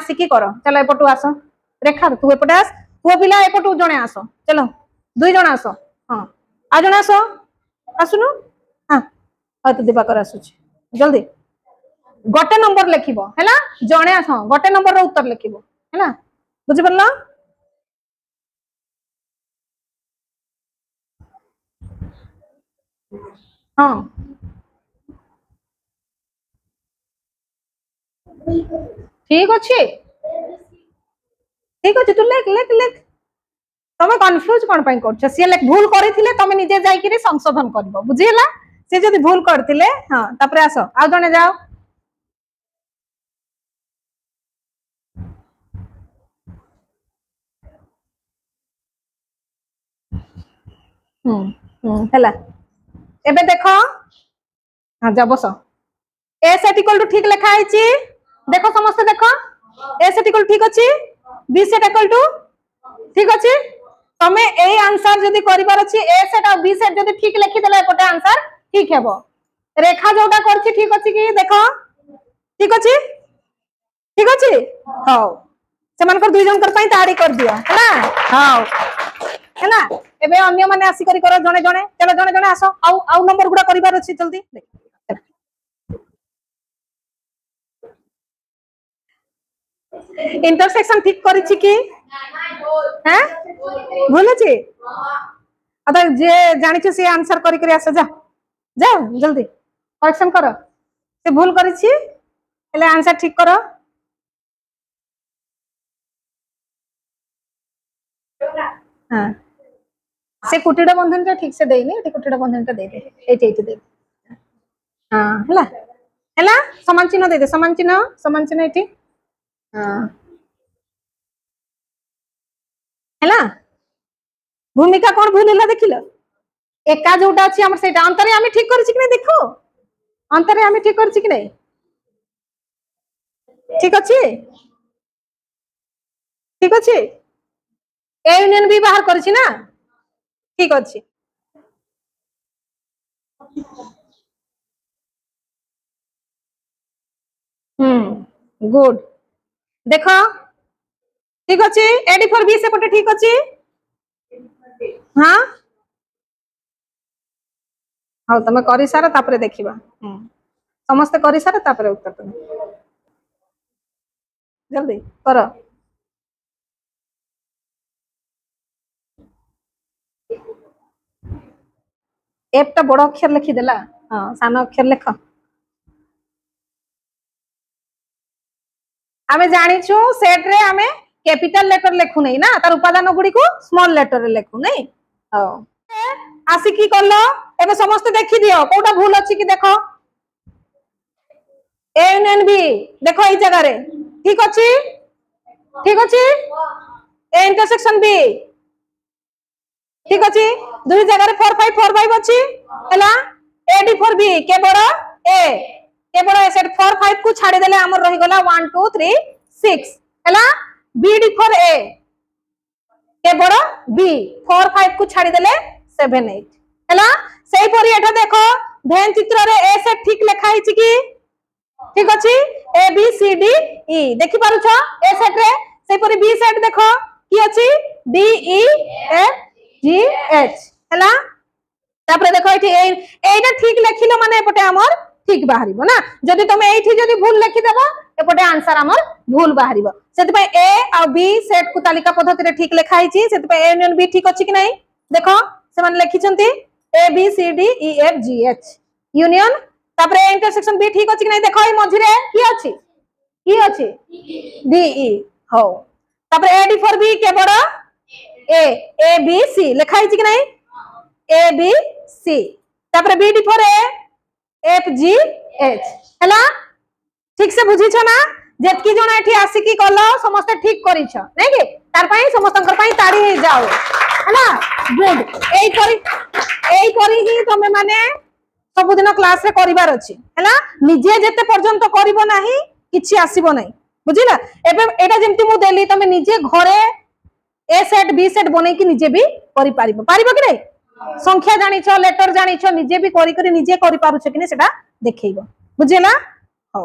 आसिकी कर चलो एपटू आस रेखा तू एपटे आस पुओ पिला एपटू जणे आस चलो 2 जण आस हां आ जण आस आसुनु हां आ तो दिवाकर आसुची जल्दी गोटे नंबर लिखिबो हैला जणे आस गोटे नंबर रो उत्तर लिखिबो हैला बुझि परला हां ठीक अच्छे तू लेख लेख लेख तमे कंफ्यूज कोन पई करछ से लेख भूल करिथिले तमे निजे जाई कि संशोधन करबो बुझिला से जदी भूल करथिले हां तापरे आसो आ जने जाओ हैला एबे देखो हां जा बस ए सेट इक्वल टू ठीक लिखा है ची देखो समस्त देखो ए सेट इक्वल ठीक अछि बी सेट इक्वल टू ठीक अछि तमे ए आंसर जदी करिबार अछि ए सेट और बी सेट जदी ठीक लिखि देले एपटे आंसर ठीक हेबो रेखा जोटा करछि ठीक अछि कि देखो ठीक अछि हां समान कर दुई जन कर पई ताड़ी कर दियो हैना हां हैना एबे अन्य माने आसी करी करो जणे जणे चलो जणे जणे आसो आउ नंबर गुडा करिबार अछि जल्दी इंटरसेक्शन ठीक करिछि कि हैं भूल अछि अदा जे जानि छ से आंसर करी करी आसो जा जा जल्दी करेक्शन करो से भूल करिछि हेले आंसर ठीक करो हां से कुटीडा बंधन का ठीक से देइनी एठी कुटीडा बंधन का दे दे एठी दे हां हला हला समान चिन्ह दे दे समान चिन्ह एठी हां हला भूमिका कोन भूल हला देखिलो एका जोटा अछि हमर सेटा अंतरे आमी ठीक करछि कि नै देखो अंतरे आमी ठीक करछि कि नै ठीक अछि ए यूनियन बी बाहर करछि ना ठीक अछि गुड देखो ठीक अछि एडी फॉर बी सेपटे ठीक अछि हां हां तमे करि सारा तापरे देखिबा समस्त करि सारा तापरे उत्तर तमे जल्दी करो एफ टा बड़ अक्षर लिखि देला हां सान अक्षर लेख आमे जानि छु सेट रे आमे कैपिटल लेटर लेखु नै ना तार उपादान गुडी को स्मॉल लेटर रे लेखु नै हां आसी की करलो एबे समस्त देखि दियो कोटा भूल अछि कि देखो ए यूनियन बी देखो ई जगह रे ठीक अछि ए इंटरसेक्शन बी ठीक अछि दुई जगह रे 4 5 अछि हला ए डी फॉर बी के बड़ ए सेट 4 5 को छाडी देले हमर रहि गला 1 2 3 6 हला बी डी फॉर ए के बड़ बी 4 5 को छाडी देले 7 8 हला सेही परी एठा देखो भेन चित्र रे ए सेट ठीक लिखा हिची कि ठीक अछि ए बी सी डी ई देखि पारु छ ए सेट रे सेही परी बी सेट देखो की अछि D E F G H हला तापरे देखो एठी एटा ठीक लिखिलो माने एपटे हमर ठीक बाहरिबो ना जदी तमे एठी जदी भूल लिखि देबो एपटे आंसर हमर भूल बाहरिबो सेति पे ए आ बी सेट को तालिका पद्धति रे ठीक लिखा हिची सेति पे ए यूनियन बी ठीक अछि कि नै देखो से मान लिखि छंती A B C D E F G H union तापरे इंटरसेक्शन बी ठीक अछि कि नै देखो ई मझी रे की अछि डी ई हो तापरे ए डी फॉर बी के बड़ ए बी सी लिखा हिची कि नै ए बी सी तापरे B D for A F G H हैला ठीक से बुझी छ ना जेतकी जण एठी आसी की कलो समस्त ठीक करी छ नै कि तार पई समस्तंकर पई ताड़ी हे जाओ हैला गुड एई करी ही तमे माने सब दिन क्लास रे करिवार अछि हैला निजे जेते पर्यंत करिवो नाही किछि आसीबो नाही बुझिला एबे एटा जेमति मु देली तमे निजे घरे ए सेट बी सेट बनै कि निजे भी करि पारिबो कि नै संख्या जानि छ लेटर जानि छ निजे भी करी करी निजे करि पारु छ कि नै सेटा देखैबो बुझिला हो।